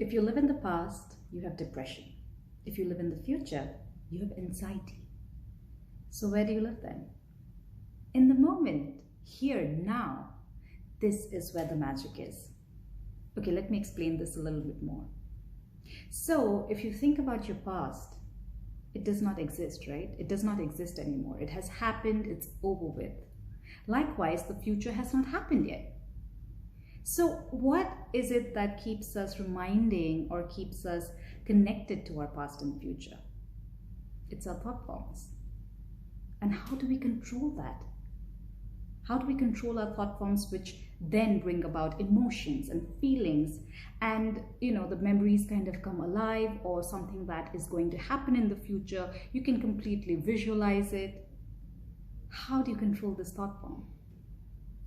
If you live in the past, you have depression. If you live in the future, you have anxiety. So where do you live then? In the moment, here, now, this is where the magic is. Okay, let me explain this a little bit more. So if you think about your past, it does not exist, right? It does not exist anymore. It has happened, it's over with. Likewise, the future has not happened yet. So what is it that keeps us reminding or keeps us connected to our past and future? It's our thought forms. And how do we control that? How do we control our thought forms, which then bring about emotions and feelings, and the memories kind of come alive, or something that is going to happen in the future, you can completely visualize it. How do you control this thought form?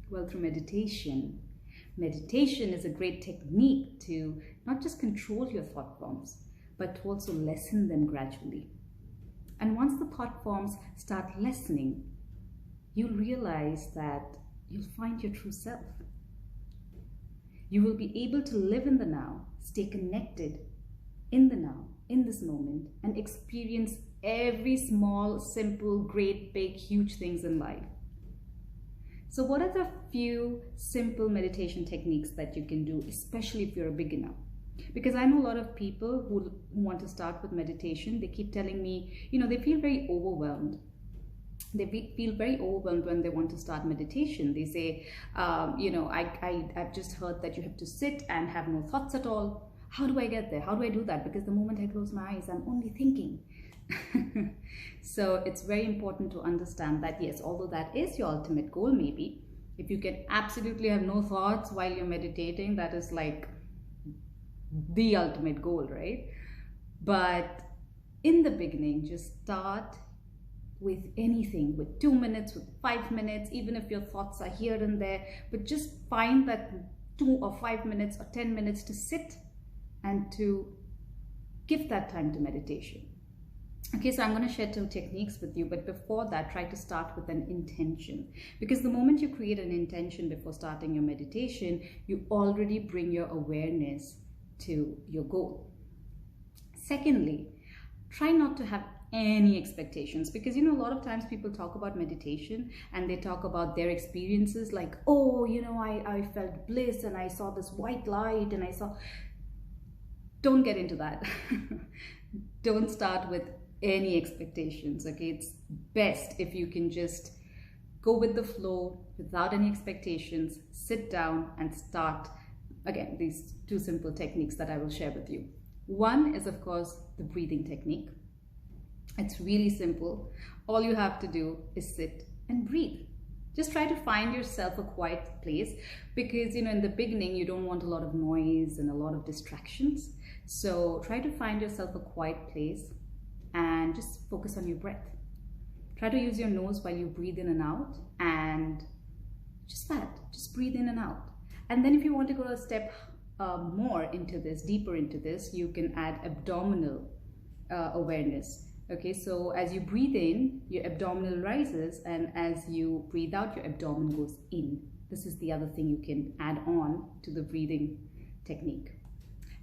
Well, through meditation. Meditation is a great technique to not just control your thought forms, but to also lessen them gradually. And once the thought forms start lessening, you'll realize that you'll find your true self. You will be able to live in the now, stay connected in the now, in this moment, and experience every small, simple, great, big, huge things in life. So what are the few simple meditation techniques that you can do, especially if you're a beginner? Because I know a lot of people who want to start with meditation. They keep telling me, they feel very overwhelmed. They feel very overwhelmed when they want to start meditation. They say, I've just heard that you have to sit and have no thoughts at all. How do I get there? How do I do that? Because the moment I close my eyes, I'm only thinking. So it's very important to understand that, yes, although that is your ultimate goal, maybe, if you can absolutely have no thoughts while you're meditating, that is like the ultimate goal, right? But in the beginning, just start with anything, with 2 minutes, with 5 minutes, even if your thoughts are here and there, but just find that 2 or 5 minutes or 10 minutes to sit and to give that time to meditation. Okay, so I'm going to share 2 techniques with you, but before that, try to start with an intention. Because the moment you create an intention before starting your meditation, you already bring your awareness to your goal. Secondly, try not to have any expectations, because a lot of times people talk about meditation and they talk about their experiences like, oh, I felt bliss and I saw this white light and I saw. Don't get into that. Don't start with any expectations. Okay, it's best if you can just go with the flow without any expectations, sit down and start. Again, these 2 simple techniques that I will share with you. One is, of course, the breathing technique. It's really simple. All you have to do is sit and breathe. Just try to find yourself a quiet place, because in the beginning you don't want a lot of noise and a lot of distractions. So try to find yourself a quiet place and just focus on your breath. Try to use your nose while you breathe in and out, and just breathe in and out. And then if you want to go a step more into this, deeper into this, you can add abdominal awareness. Okay, so as you breathe in, your abdominal rises, and as you breathe out, your abdomen goes in. This is the other thing you can add on to the breathing technique.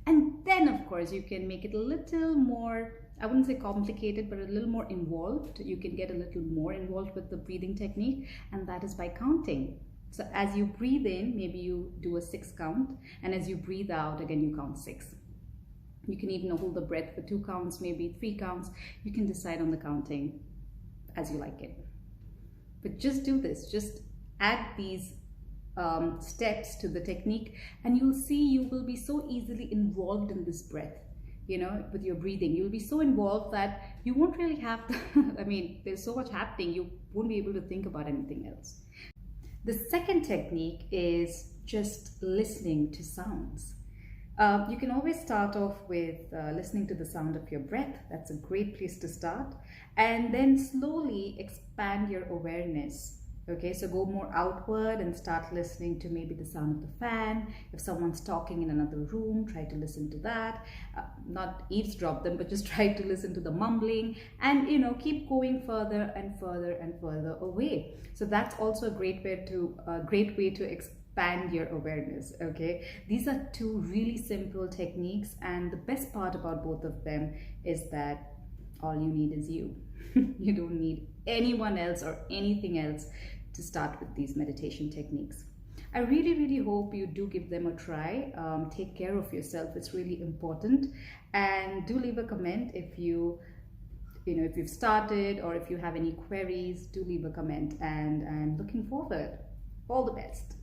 And then, of course, you can make it a little more, I wouldn't say complicated, but a little more involved. You can get a little more involved with the breathing technique, and that is by counting. So as you breathe in, maybe you do a 6 count, and as you breathe out, again, you count 6. You can even hold the breath for 2 counts, maybe 3 counts. You can decide on the counting as you like it. But just do this. Just add these steps to the technique, and you'll see you will be so easily involved in this breath, with your breathing. You'll be so involved that you won't really have to, there's so much happening, you won't be able to think about anything else. The second technique is just listening to sounds. You can always start off with listening to the sound of your breath. That's a great place to start. And then slowly expand your awareness. Okay, so go more outward and start listening to maybe the sound of the fan. If someone's talking in another room, try to listen to that. Not eavesdrop them, but just try to listen to the mumbling, and keep going further and further and further away. So that's also a great way to expand your awareness. Okay, these are two really simple techniques, and the best part about both of them is that all you need is you. You don't need anyone else or anything else to start with these meditation techniques. I really, really hope you do give them a try. Take care of yourself, it's really important. And do leave a comment if if you've started, or if you have any queries. Do leave a comment, and I'm looking forward. All the best.